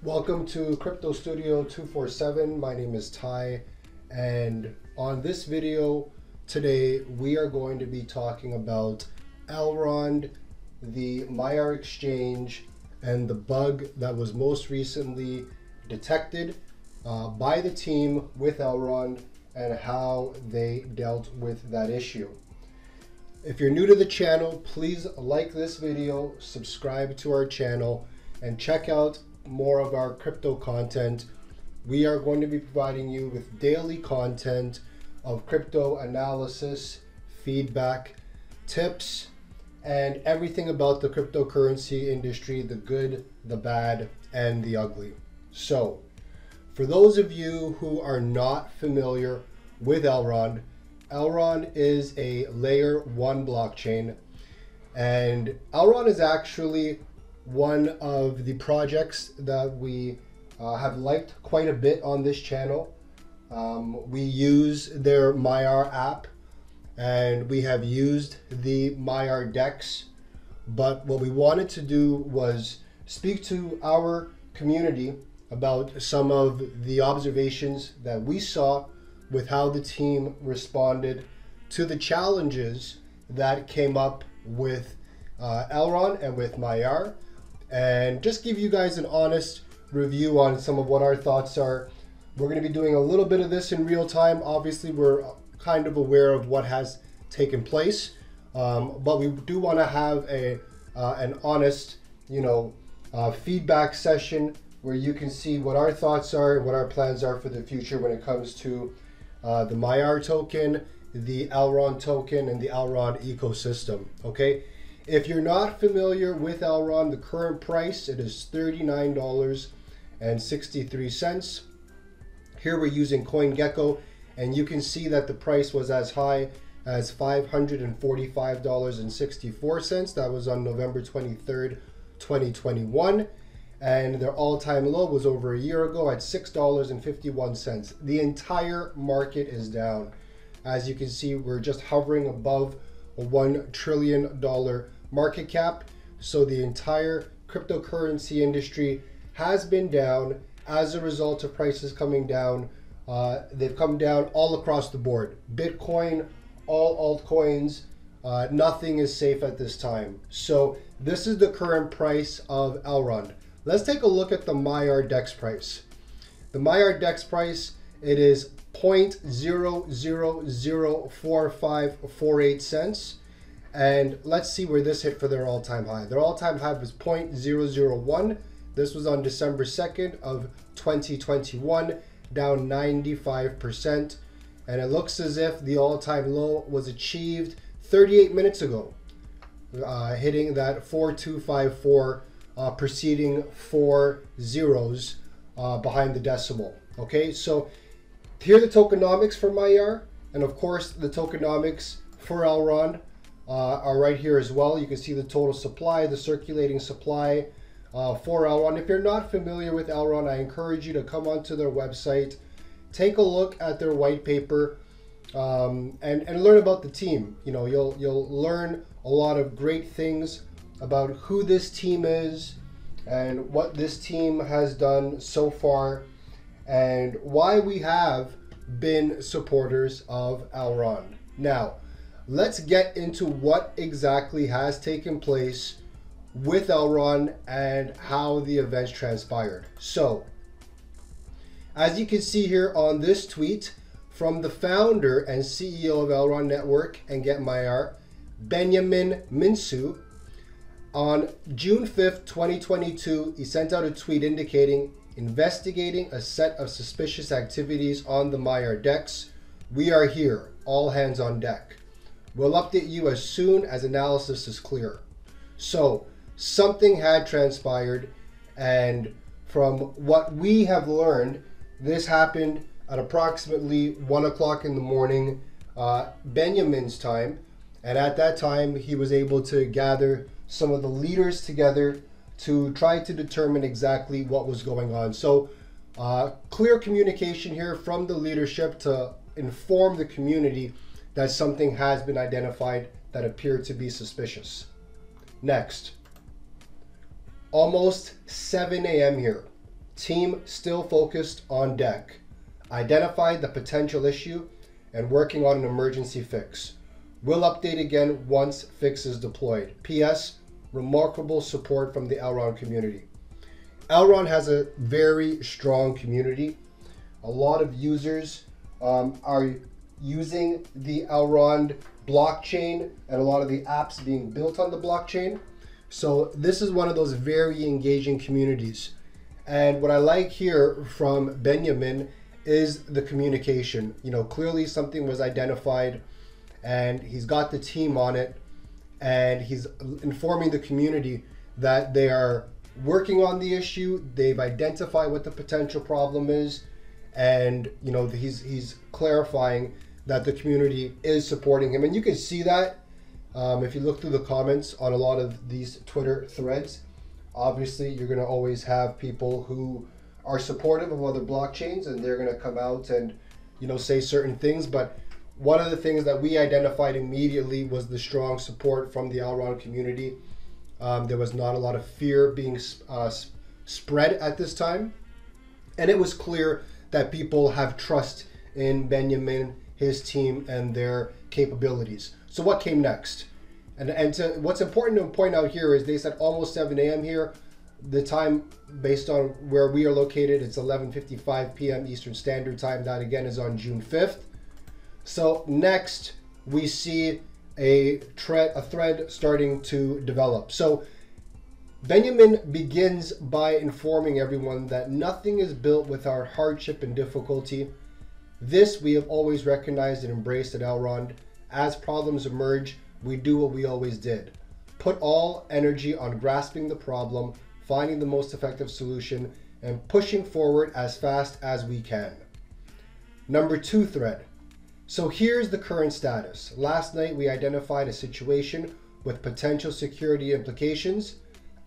Welcome to Crypto Studio 247. My name is Ty, and on this video today we are going to be talking about Elrond, the Maiar exchange, and the bug that was most recently detected by the team with Elrond and how they dealt with that issue. If you're new to the channel, please like this video, subscribe to our channel, and check out more of our crypto content. We are going to be providing you with daily content of crypto analysis, feedback, tips, and everything about the cryptocurrency industry, the good, the bad, and the ugly. So, for those of you who are not familiar with Elrond, Elrond is a layer 1 blockchain, and Elrond is actually one of the projects that we have liked quite a bit on this channel. We use their Maiar app and we have used the Maiar DEX, but what we wanted to do was speak to our community about some of the observations that we saw with how the team responded to the challenges that came up with Elrond and with Maiar, and just give you guys an honest review on some of what our thoughts are. We're going to be doing a little bit of this in real time. Obviously, we're kind of aware of what has taken place, but we do want to have an honest, feedback session where you can see what our thoughts are and what our plans are for the future when it comes to the Maiar token, the Elrond token, and the Elrond ecosystem. Okay. If you're not familiar with Elrond, the current price, it is $39.63. Here we're using CoinGecko, and you can see that the price was as high as $545.64. That was on November 23rd, 2021. And their all-time low was over a year ago at $6.51. The entire market is down. As you can see, we're just hovering above a $1 trillion market cap. So the entire cryptocurrency industry has been down as a result of prices coming down. They've come down all across the board. Bitcoin, all altcoins, nothing is safe at this time. So this is the current price of Elrond. Let's take a look at the Maiar DEX price. The Maiar DEX price, it is 0.0004548 cents. And let's see where this hit for their all-time high. Their all-time high was 0.001. This was on December 2nd of 2021, down 95%. And it looks as if the all-time low was achieved 38 minutes ago, hitting that 4254, preceding 4 zeros behind the decimal. Okay, so here are the tokenomics for Maiar, and of course the tokenomics for Elrond are right here as well. You can see the total supply, the circulating supply for Elrond. If you're not familiar with Elrond, I encourage you to come onto their website, take a look at their white paper, and learn about the team. You'll learn a lot of great things about who this team is and what this team has done so far and why we have been supporters of Elrond. Now, let's get into what exactly has taken place with Elrond and how the events transpired. So, as you can see here on this tweet from the founder and CEO of Elrond Network and Get Maiar, Benjamin Minsu, on June 5th, 2022, he sent out a tweet indicating, investigating a set of suspicious activities on the Maiar DEX. We are here, all hands on deck. We'll update you as soon as analysis is clear. So something had transpired, and from what we have learned, this happened at approximately 1 o'clock in the morning, Benjamin's time. And at that time, he was able to gather some of the leaders together to try to determine exactly what was going on. So clear communication here from the leadership to inform the community that something has been identified that appeared to be suspicious. Next, almost 7 a.m. here. Team still focused on deck, identified the potential issue, and working on an emergency fix. We'll update again once fix is deployed. P.S. Remarkable support from the Elrond community. Elrond has a very strong community. A lot of users are using the Elrond blockchain and a lot of the apps being built on the blockchain. So this is one of those very engaging communities. And what I like here from Benjamin is the communication. You know, clearly something was identified and he's got the team on it and he's informing the community that they are working on the issue. They've identified what the potential problem is. And, you know, he's clarifying that the community is supporting him. And you can see that if you look through the comments on a lot of these Twitter threads. Obviously, you're going to always have people who are supportive of other blockchains and they're going to come out and, you know, say certain things. But one of the things that we identified immediately was the strong support from the Elrond community. There was not a lot of fear being spread at this time. And it was clear that people have trust in Benjamin, his team, and their capabilities. So what came next? What's important to point out here is they said almost 7 a.m. here. The time, based on where we are located, it's 11:55 p.m. Eastern Standard Time. That again is on June 5th. So next we see a thread starting to develop. So Benjamin begins by informing everyone that nothing is built without hardship and difficulty. This we have always recognized and embraced at Elrond. As problems emerge, we do what we always did. Put all energy on grasping the problem, finding the most effective solution, and pushing forward as fast as we can. Number 2 thread. So here's the current status. Last night we identified a situation with potential security implications.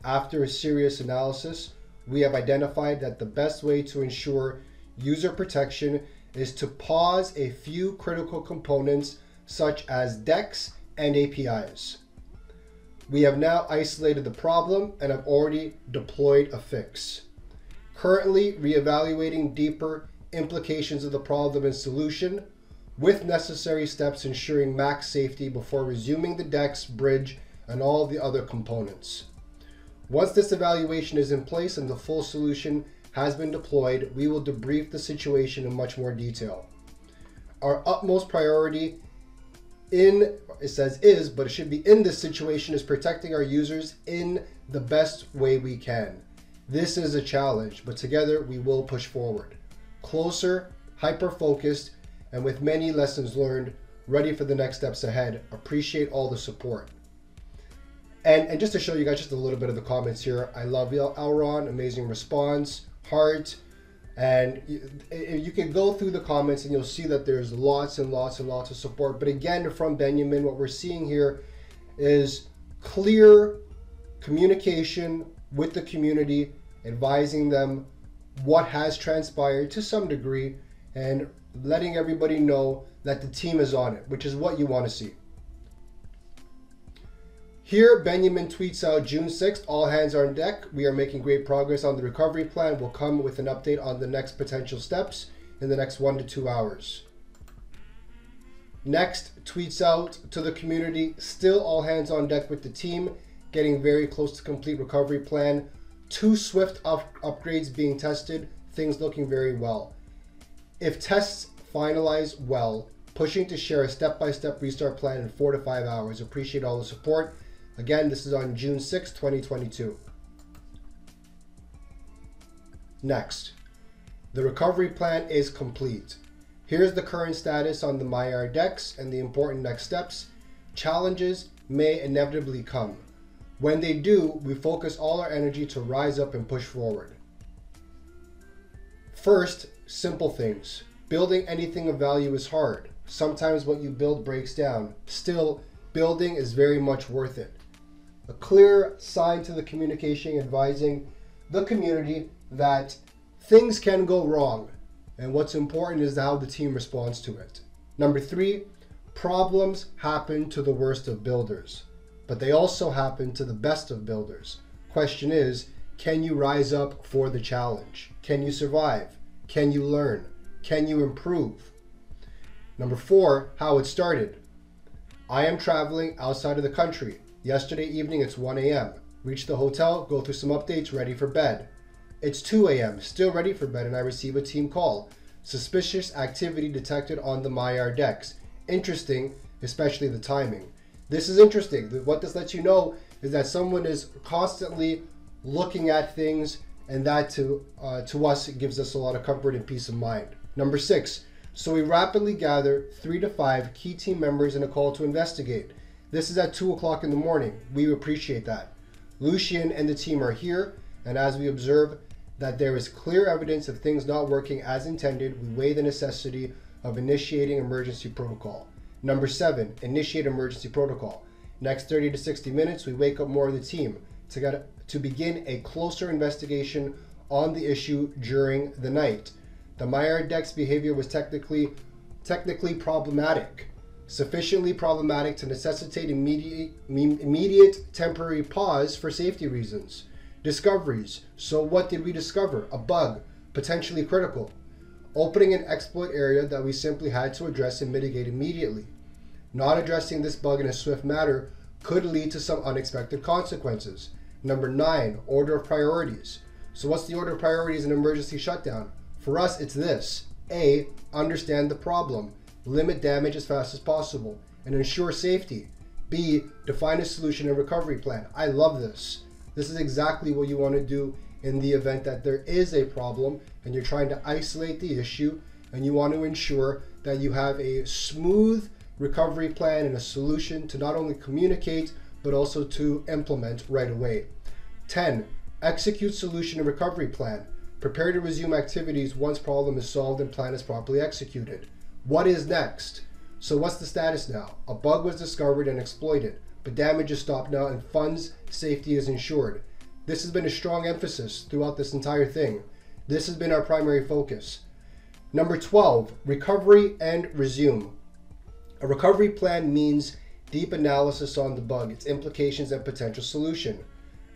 After a serious analysis, we have identified that the best way to ensure user protection is to pause a few critical components such as DEX and APIs. We have now isolated the problem and have already deployed a fix. Currently reevaluating deeper implications of the problem and solution with necessary steps ensuring max safety before resuming the DEX, bridge, and all the other components. Once this evaluation is in place and the full solution has been deployed, we will debrief the situation in much more detail. Our utmost priority it says is, but it should be in this situation, is protecting our users in the best way we can. This is a challenge, but together we will push forward. Closer, hyper-focused, and with many lessons learned, ready for the next steps ahead. Appreciate all the support. And just to show you guys just a little bit of the comments here, I love Elrond, amazing response, heart, and you can go through the comments and you'll see that there's lots and lots and lots of support. But again, from Benjamin, what we're seeing here is clear communication with the community, advising them what has transpired to some degree, and letting everybody know that the team is on it, which is what you want to see. Here, Benjamin tweets out June 6th, all hands are on deck. We are making great progress on the recovery plan. We'll come with an update on the next potential steps in the next 1 to 2 hours. Next, tweets out to the community, still all hands on deck with the team, getting very close to complete recovery plan. 2 Swift upgrades being tested, things looking very well. If tests finalize well, pushing to share a step-by-step restart plan in 4 to 5 hours. Appreciate all the support. Again, this is on June 6, 2022. Next, the recovery plan is complete. Here's the current status on the Maiar DEX and the important next steps. Challenges may inevitably come. When they do, we focus all our energy to rise up and push forward. First, simple things. Building anything of value is hard. Sometimes what you build breaks down. Still, building is very much worth it. A clear sign to the communication advising the community that things can go wrong, and what's important is how the team responds to it. Number 3, problems happen to the worst of builders, but they also happen to the best of builders. Question is, Can you rise up for the challenge? Can you survive? Can you learn? Can you improve? Number 4, how it started. I am traveling outside of the country. Yesterday evening, it's 1 a.m. Reach the hotel, go through some updates, ready for bed. It's 2 a.m., still ready for bed, and I receive a team call. Suspicious activity detected on the Maiar DEX. Interesting, especially the timing. This is interesting. What this lets you know is that someone is constantly looking at things, and that to us, it gives us a lot of comfort and peace of mind. Number 6, so we rapidly gather 3 to 5 key team members in a call to investigate. This is at 2 o'clock in the morning. We appreciate that. Lucian and the team are here, and as we observe that there is clear evidence of things not working as intended, we weigh the necessity of initiating emergency protocol. Number 7, initiate emergency protocol. Next 30 to 60 minutes, we wake up more of the team to begin a closer investigation on the issue during the night. The Maiar DEX behavior was technically problematic, sufficiently problematic to necessitate immediate temporary pause for safety reasons. Discoveries. So what did we discover? A bug, potentially critical. Opening an exploit area that we simply had to address and mitigate immediately. Not addressing this bug in a swift manner could lead to some unexpected consequences. Number 9, order of priorities. So what's the order of priorities in emergency shutdown? For us, it's this. A, understand the problem, limit damage as fast as possible, and ensure safety. B, define a solution and recovery plan. I love this. This is exactly what you want to do in the event that there is a problem and you're trying to isolate the issue, and you want to ensure that you have a smooth recovery plan and a solution to not only communicate, but also to implement right away. 10, execute solution and recovery plan. Prepare to resume activities once problem is solved and plan is properly executed. What is next? So what's the status now? A bug was discovered and exploited, but damage is stopped now and funds safety is ensured. This has been a strong emphasis throughout this entire thing. This has been our primary focus. Number 12, recovery and resume. A recovery plan means deep analysis on the bug, its implications and potential solution.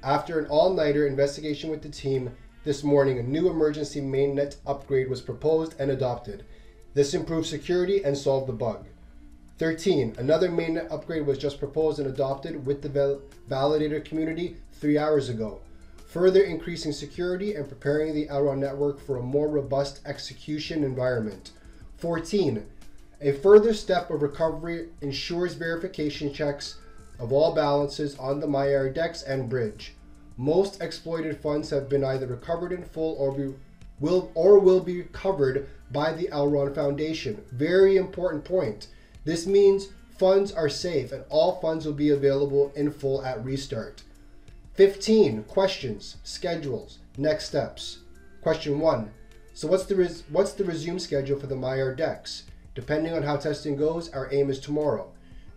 After an all-nighter investigation with the team, this morning a new emergency mainnet upgrade was proposed and adopted. This improved security and solved the bug. 13, another mainnet upgrade was just proposed and adopted with the validator community 3 hours ago, further increasing security and preparing the Elrond network for a more robust execution environment. 14, a further step of recovery ensures verification checks of all balances on the Maiar DEX and bridge. Most exploited funds have been either recovered in full or will be covered by the Elrond Foundation. Very important point. This means funds are safe and all funds will be available in full at restart. 15, questions, schedules, next steps. Question 1. So what's the resume schedule for the Maiar DEX? Depending on how testing goes, our aim is tomorrow.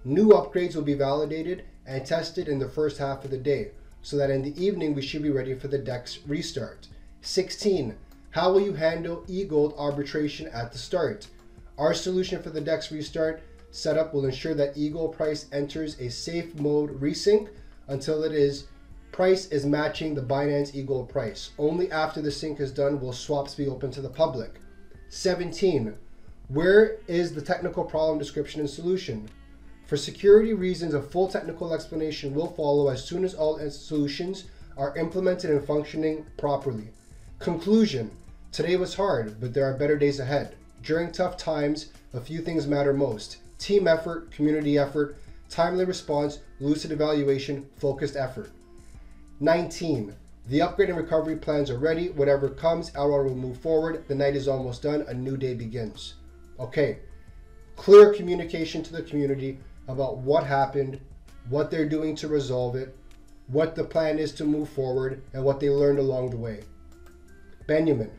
New upgrades will be validated and tested in the first half of the day, so that in the evening we should be ready for the DEX restart. 16. How will you handle Egld arbitration at the start? Our solution for the DEX restart setup will ensure that Egld price enters a safe mode resync until price is matching the Binance Egld price. Only after the sync is done will swaps be open to the public. 17. Where is the technical problem description and solution? For security reasons, a full technical explanation will follow as soon as all solutions are implemented and functioning properly. Conclusion. Today was hard, but there are better days ahead. During tough times, a few things matter most. Team effort, community effort, timely response, lucid evaluation, focused effort. 19. The upgrade and recovery plans are ready. Whatever comes, Elrond will move forward. The night is almost done. A new day begins. Okay. Clear communication to the community about what happened, what they're doing to resolve it, what the plan is to move forward, and what they learned along the way. Benjamin.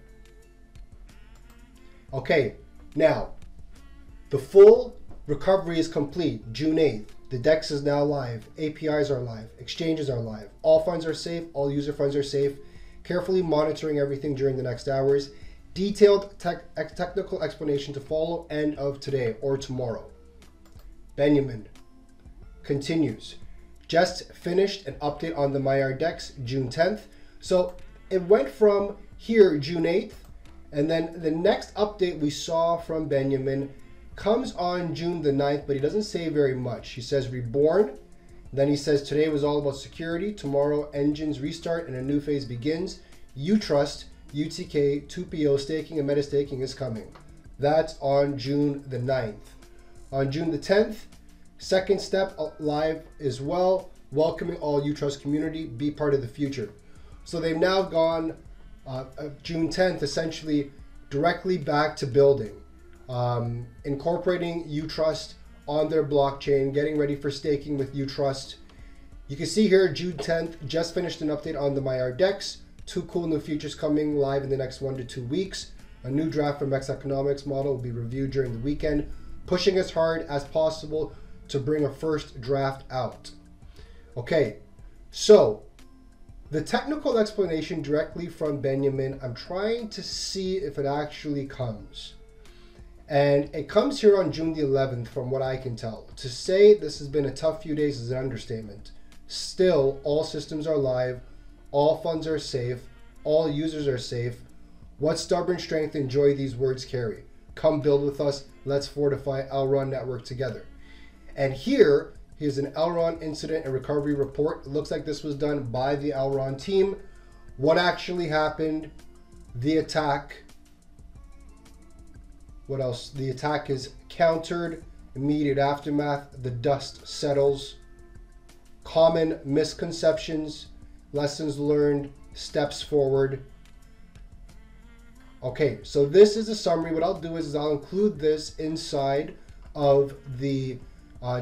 Okay, now, the full recovery is complete, June 8th. The DEX is now live, APIs are live, exchanges are live, all funds are safe, all user funds are safe, carefully monitoring everything during the next hours. Detailed technical explanation to follow end of today or tomorrow. Benjamin continues. Just finished an update on the Maiar DEX, June 10th. So it went from here June 8th, and then the next update we saw from Benjamin comes on June the 9th, but he doesn't say very much. He says reborn, then he says today was all about security, tomorrow engines restart and a new phase begins. You trust, UTK, 2PO staking and meta staking is coming. That's on June the 9th. On June the 10th, second step live as well, welcoming all UTrust community, be part of the future. So they've now gone June 10th, essentially directly back to building, incorporating UTrust on their blockchain, getting ready for staking with UTrust. You can see here, June 10th, just finished an update on the Maiar DEX. 2 cool new features coming live in the next 1 to 2 weeks. A new draft from X Economics model will be reviewed during the weekend, pushing as hard as possible to bring a first draft out. Okay, so the technical explanation directly from Benjamin, I'm trying to see if it actually comes. And it comes here on June the 11th from what I can tell. To say this has been a tough few days is an understatement. Still, all systems are live, all funds are safe, all users are safe. What stubborn strength and joy these words carry. Come build with us, let's fortify Elrond network together. And here's an Elrond incident and recovery report. It looks like this was done by the Elrond team. What actually happened, the attack. What else? The attack is countered, immediate aftermath, the dust settles. Common misconceptions, lessons learned, steps forward. Okay, so this is a summary. What I'll do is I'll include this inside of the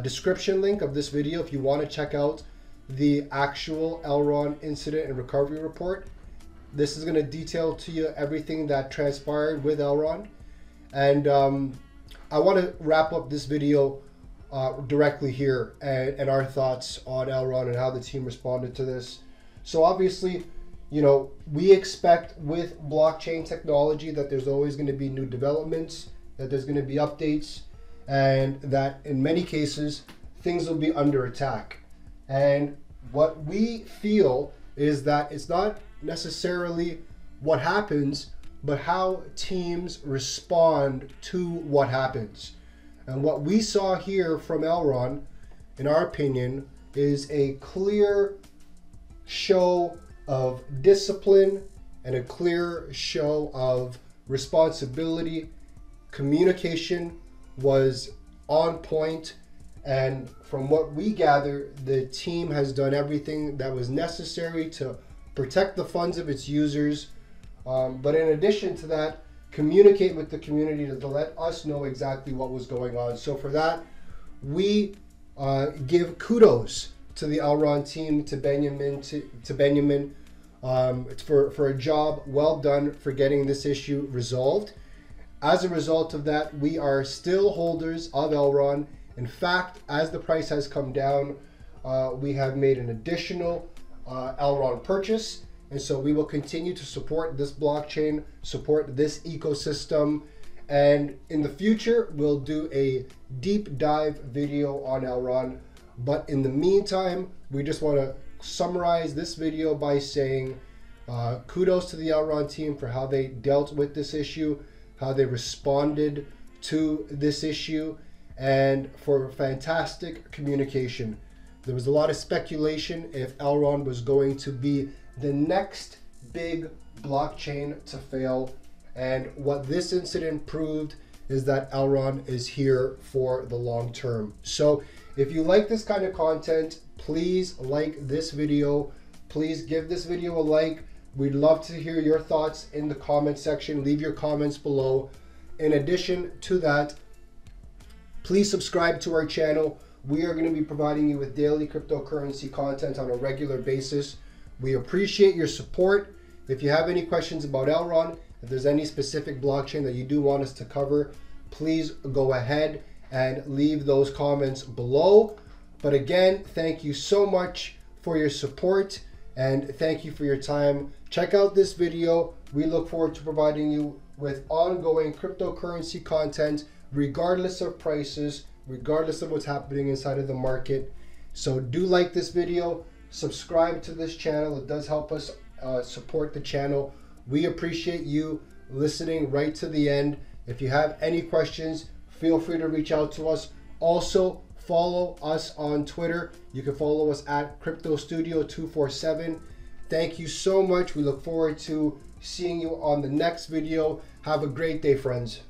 description link of this video if you want to check out the actual Elrond incident and recovery report. This is going to detail to you everything that transpired with Elrond. And I want to wrap up this video directly here and our thoughts on Elrond and how the team responded to this. So obviously, you know, we expect with blockchain technology that there's always going to be new developments, that there's going to be updates, and that in many cases, things will be under attack. And what we feel is that it's not necessarily what happens, but how teams respond to what happens. And what we saw here from Elrond, in our opinion, is a clear show of discipline and a clear show of responsibility. Communication was on point, and from what we gather, the team has done everything that was necessary to protect the funds of its users, but in addition to that, communicate with the community to let us know exactly what was going on. So for that, we give kudos to the Elrond team, to Benjamin, for a job well done for getting this issue resolved. As a result of that, we are still holders of Elrond. In fact, as the price has come down, we have made an additional Elrond purchase. And so we will continue to support this blockchain, support this ecosystem. And in the future, we'll do a deep dive video on Elrond. But in the meantime, we just want to summarize this video by saying kudos to the Elrond team for how they dealt with this issue, how they responded to this issue, and for fantastic communication. There was a lot of speculation if Elrond was going to be the next big blockchain to fail. And what this incident proved is that Elrond is here for the long term. So if you like this kind of content, please like this video. Please give this video a like. We'd love to hear your thoughts in the comment section. Leave your comments below. In addition to that, please subscribe to our channel. We are going to be providing you with daily cryptocurrency content on a regular basis. We appreciate your support. If you have any questions about Elrond, if there's any specific blockchain that you do want us to cover, please go ahead and leave those comments below. But again, thank you so much for your support and thank you for your time. Check out this video. We look forward to providing you with ongoing cryptocurrency content, regardless of prices, regardless of what's happening inside of the market. So do like this video, subscribe to this channel. It does help us support the channel. We appreciate you listening right to the end. If you have any questions, feel free to reach out to us. Also, follow us on Twitter. You can follow us at CryptoStudio247. Thank you so much. We look forward to seeing you on the next video. Have a great day, friends.